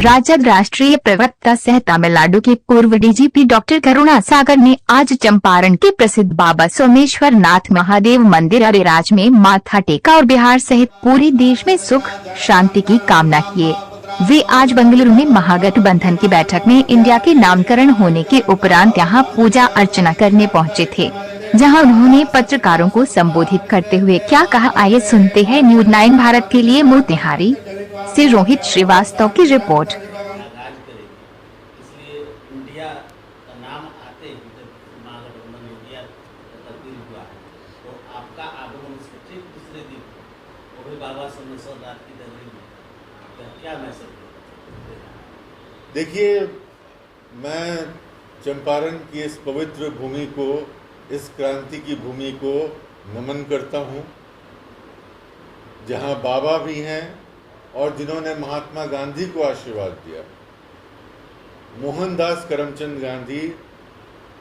राजद राष्ट्रीय प्रवक्ता सह तमिलनाडु के पूर्व डीजीपी डॉक्टर करुणासागर ने आज चंपारण के प्रसिद्ध बाबा सोमेश्वर नाथ महादेव मंदिर अरेराज में माथा टेका और बिहार सहित पूरे देश में सुख शांति की कामना किए। वे आज बेंगलुरु में महागठबंधन की बैठक में इंडिया के नामकरण होने के उपरांत यहां पूजा अर्चना करने पहुंचे थे, जहां उन्होंने पत्रकारों को संबोधित करते हुए क्या कहा, आइए सुनते हैं। न्यूज़ 9 भारत के लिए मोतिहारी से रोहित श्रीवास्तव की रिपोर्ट। इसलिए इंडिया का नाम आते ही जब महागठबंधन इंडिया तब्दील हुआ है, तो आपका आगमन उसके ठीक दूसरे दिन वो भी बाबा सोमेश्वर नाथ की नगरी में, तो क्या मैसेज देगा? देखिए, मैं चंपारण की इस पवित्र भूमि को, इस क्रांति की भूमि को नमन करता हूँ, जहाँ बाबा भी हैं और जिन्होंने महात्मा गांधी को आशीर्वाद दिया। मोहनदास करमचंद गांधी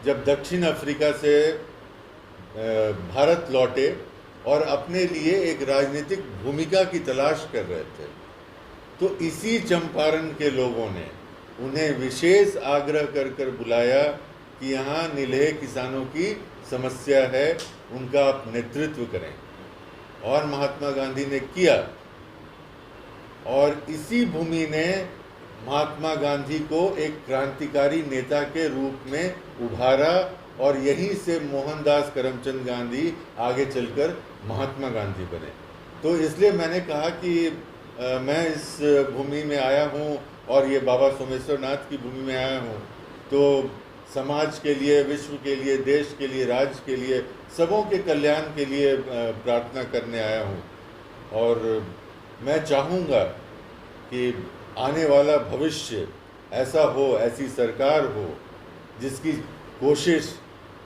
जब दक्षिण अफ्रीका से भारत लौटे और अपने लिए एक राजनीतिक भूमिका की तलाश कर रहे थे, तो इसी चंपारण के लोगों ने उन्हें विशेष आग्रह कर बुलाया कि यहाँ निलहे किसानों की समस्या है, उनका आप नेतृत्व करें, और महात्मा गांधी ने किया। और इसी भूमि ने महात्मा गांधी को एक क्रांतिकारी नेता के रूप में उभारा, और यहीं से मोहनदास करमचंद गांधी आगे चलकर महात्मा गांधी बने। तो इसलिए मैंने कहा कि मैं इस भूमि में आया हूँ और ये बाबा सोमेश्वर नाथ की भूमि में आया हूँ, तो समाज के लिए, विश्व के लिए, देश के लिए, राज्य के लिए, सबों के कल्याण के लिए प्रार्थना करने आया हूँ। और मैं चाहूँगा कि आने वाला भविष्य ऐसा हो, ऐसी सरकार हो जिसकी कोशिश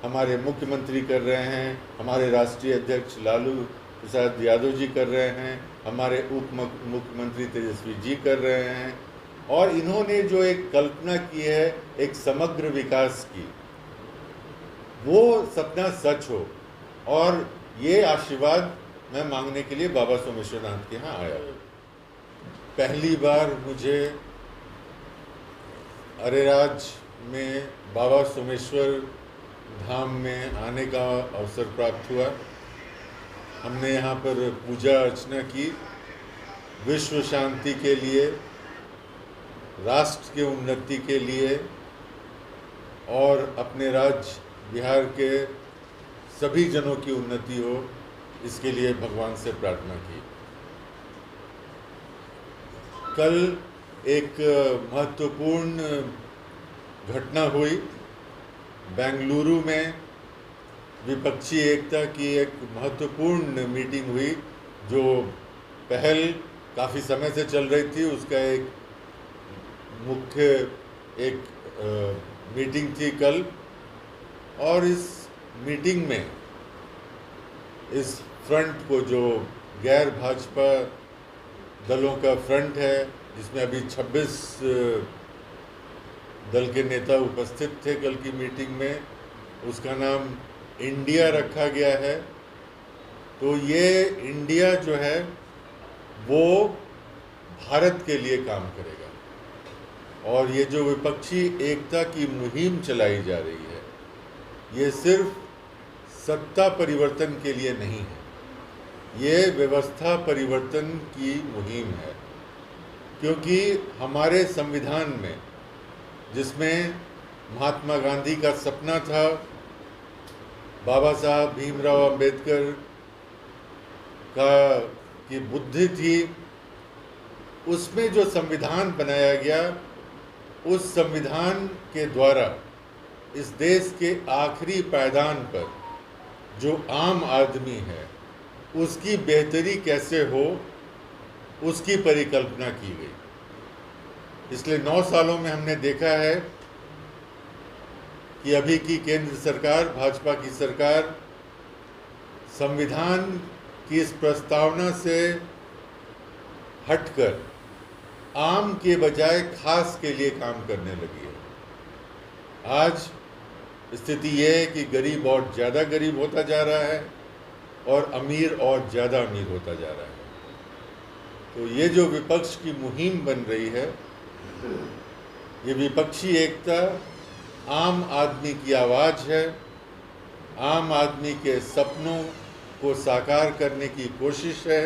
हमारे मुख्यमंत्री कर रहे हैं, हमारे राष्ट्रीय अध्यक्ष लालू प्रसाद यादव जी कर रहे हैं, हमारे उप मुख्यमंत्री तेजस्वी जी कर रहे हैं, और इन्होंने जो एक कल्पना की है एक समग्र विकास की, वो सपना सच हो। और ये आशीर्वाद मैं मांगने के लिए बाबा सोमेश्वर नाथ के यहाँ आया। पहली बार मुझे अरेराज में बाबा सोमेश्वर धाम में आने का अवसर प्राप्त हुआ। हमने यहाँ पर पूजा अर्चना की, विश्व शांति के लिए, राष्ट्र के उन्नति के लिए, और अपने राज्य बिहार के सभी जनों की उन्नति हो, इसके लिए भगवान से प्रार्थना की। कल एक महत्वपूर्ण घटना हुई। बेंगलुरु में विपक्षी एकता की एक महत्वपूर्ण मीटिंग हुई, जो पहल काफ़ी समय से चल रही थी। उसका एक मुख्य मीटिंग थी कल, और इस मीटिंग में इस फ्रंट को, जो गैर भाजपा दलों का फ्रंट है, जिसमें अभी 26 दल के नेता उपस्थित थे कल की मीटिंग में, उसका नाम इंडिया रखा गया है। तो ये इंडिया जो है वो भारत के लिए काम करेगा, और ये जो विपक्षी एकता की मुहिम चलाई जा रही है, ये सिर्फ सत्ता परिवर्तन के लिए नहीं है, ये व्यवस्था परिवर्तन की मुहिम है। क्योंकि हमारे संविधान में, जिसमें महात्मा गांधी का सपना था, बाबा साहब भीमराव अंबेडकर की बुद्धि थी, उसमें जो संविधान बनाया गया, उस संविधान के द्वारा इस देश के आखिरी पायदान पर जो आम आदमी है, उसकी बेहतरी कैसे हो, उसकी परिकल्पना की गई। इसलिए 9 सालों में हमने देखा है कि अभी की केंद्र सरकार, भाजपा की सरकार, संविधान की इस प्रस्तावना से हटकर आम के बजाय खास के लिए काम करने लगी है। आज स्थिति ये है कि गरीब और ज़्यादा गरीब होता जा रहा है और अमीर और ज़्यादा अमीर होता जा रहा है। तो ये जो विपक्ष की मुहिम बन रही है, ये विपक्षी एकता आम आदमी की आवाज़ है, आम आदमी के सपनों को साकार करने की कोशिश है,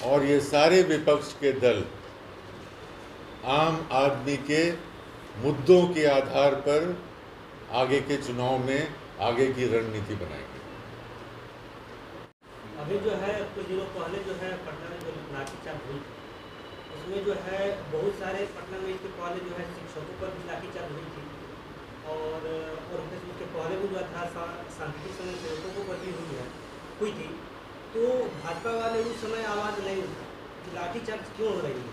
और ये सारे विपक्ष के दल आम आदमी के मुद्दों के आधार पर आगे के चुनाव में आगे की रणनीति बनाएंगे। अभी जो है कुछ दिनों पहले जो है पटना में जो लाठीचार्ज हुई उसमें जो है बहुत सारे पटना में इसके पहले जो है शिक्षकों पर भी लाठीचार्ज हुई थी और उसके पहले भी जो था सांस्कृतिक समय सेवकों पर भी हुई थी। तो भाजपा वाले उस समय आवाज़ नहीं उठा कि लाठीचार्ज क्यों हो रही है,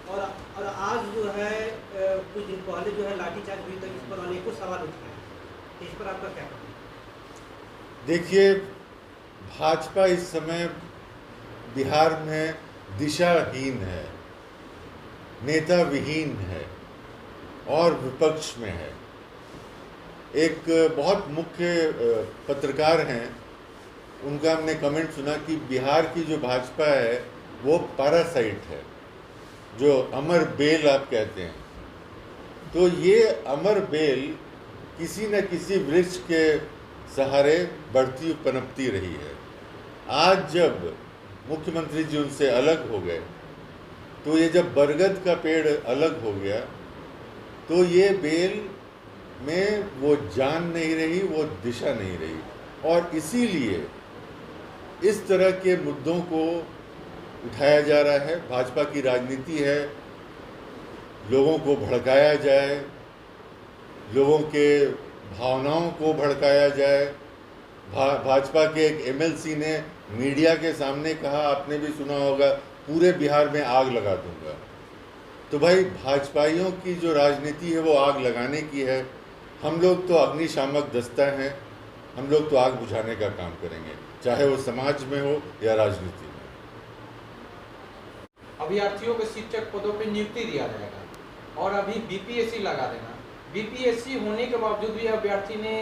और आज जो है कुछ दिन पहले जो है लाठीचार्ज हुई तो इस पर अनेकों सवाल उठे हैं। इस पर आपका क्या कहना है? देखिए, भाजपा इस समय बिहार में दिशाहीन है, नेता विहीन है और विपक्ष में है। एक बहुत मुख्य पत्रकार हैं, उनका हमने कमेंट सुना कि बिहार की जो भाजपा है वो पैरासाइट है, जो अमर बेल आप कहते हैं। तो ये अमर बेल किसी न किसी वृक्ष के सहारे बढ़ती पनपती रही है। आज जब मुख्यमंत्री जी उनसे अलग हो गए, तो ये जब बरगद का पेड़ अलग हो गया, तो ये बेल में वो जान नहीं रही, वो दिशा नहीं रही, और इसीलिए इस तरह के मुद्दों को उठाया जा रहा है। भाजपा की राजनीति है लोगों को भड़काया जाए, लोगों के भावनाओं को भड़काया जाए। भाजपा के एक एमएलसी ने मीडिया के सामने कहा, आपने भी सुना होगा, पूरे बिहार में आग लगा दूंगा। तो भाई, भाजपाइयों की जो राजनीति है वो आग लगाने की है। हम लोग तो अग्निशामक दस्ता हैं, हम लोग तो आग बुझाने का काम करेंगे, चाहे वो समाज में हो या राजनीति में। अभ्यर्थियों को शिक्षक पदों पर नियुक्ति दिया जाएगा और अभी बीपीएससी लगा देना। बीपीएससी होने के बावजूद भी अभ्यर्थी ने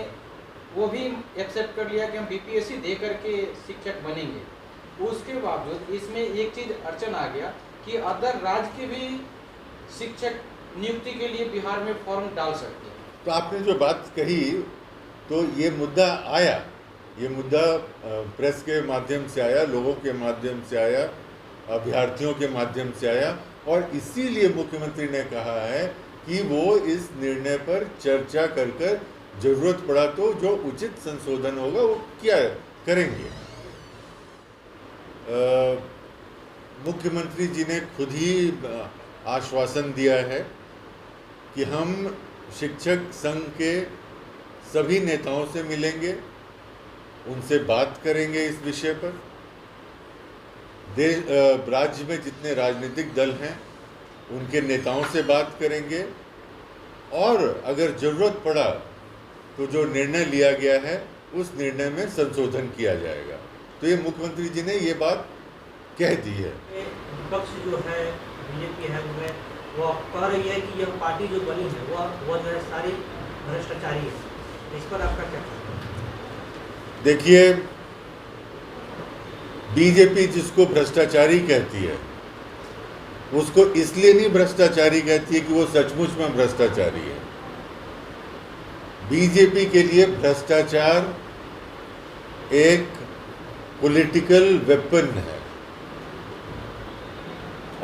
वो भी एक्सेप्ट कर लिया कि हम बीपीएससी दे करके शिक्षक बनेंगे। उसके बावजूद इसमें एक चीज़ अड़चन आ गया कि अदर राज्य के भी शिक्षक नियुक्ति के लिए बिहार में फॉर्म डाल सकते हैं। तो आपने जो बात कही, तो ये मुद्दा आया, ये मुद्दा प्रेस के माध्यम से आया, लोगों के माध्यम से आया, अभ्यर्थियों के माध्यम से आया, और इसीलिए मुख्यमंत्री ने कहा है कि वो इस निर्णय पर चर्चा कर कर जरूरत पड़ा तो जो उचित संशोधन होगा वो क्या करेंगे। मुख्यमंत्री जी ने खुद ही आश्वासन दिया है कि हम शिक्षक संघ के सभी नेताओं से मिलेंगे, उनसे बात करेंगे इस विषय पर। राज्य में जितने राजनीतिक दल हैं उनके नेताओं से बात करेंगे, और अगर जरूरत पड़ा तो जो निर्णय लिया गया है उस निर्णय में संशोधन किया जाएगा। तो ये मुख्यमंत्री जी ने ये बात कह दी है। विपक्ष जो है बीजेपी है वो कह रही है कि यह पार्टी जो बनी है वो जो है सारी भ्रष्टाचारी है। इस पर आपका क्या कहना है? देखिए, बीजेपी जिसको भ्रष्टाचारी कहती है उसको इसलिए नहीं भ्रष्टाचारी कहती है कि वो सचमुच में भ्रष्टाचारी है। बीजेपी के लिए भ्रष्टाचार एक पॉलिटिकल वेपन है,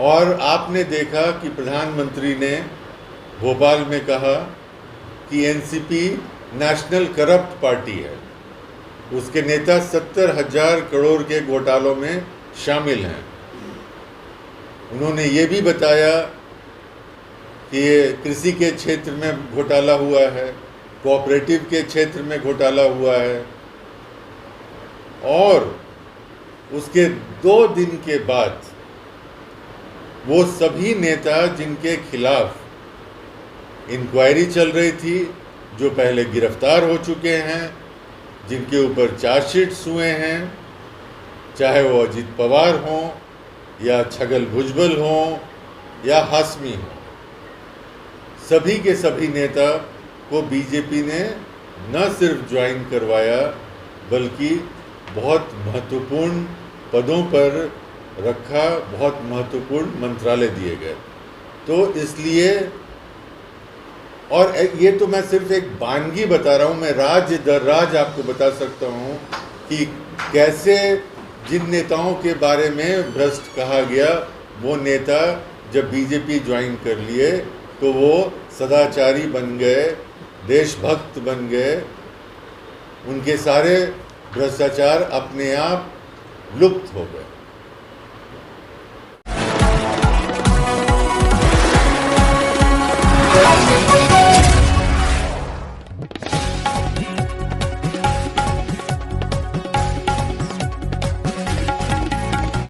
और आपने देखा कि प्रधानमंत्री ने भोपाल में कहा कि एनसीपी नेशनल करप्ट पार्टी है, उसके नेता 70,000 करोड़ के घोटालों में शामिल हैं। उन्होंने ये भी बताया कि कृषि के क्षेत्र में घोटाला हुआ है, कोऑपरेटिव के क्षेत्र में घोटाला हुआ है, और उसके 2 दिन के बाद वो सभी नेता जिनके खिलाफ इंक्वायरी चल रही थी, जो पहले गिरफ्तार हो चुके हैं, जिनके ऊपर चार्जशीट्स हुए हैं, चाहे वो अजित पवार हों या छगन भुजबल हों या हाशमी हों, सभी के सभी नेता को बीजेपी ने न सिर्फ ज्वाइन करवाया बल्कि बहुत महत्वपूर्ण पदों पर रखा, बहुत महत्वपूर्ण मंत्रालय दिए गए। तो इसलिए, और ये तो मैं सिर्फ एक वानगी बता रहा हूँ, मैं राज्य दर राज्य आपको बता सकता हूँ कि कैसे जिन नेताओं के बारे में भ्रष्ट कहा गया, वो नेता जब बीजेपी ज्वाइन कर लिए तो वो सदाचारी बन गए, देशभक्त बन गए, उनके सारे भ्रष्टाचार अपने आप लुप्त हो गए।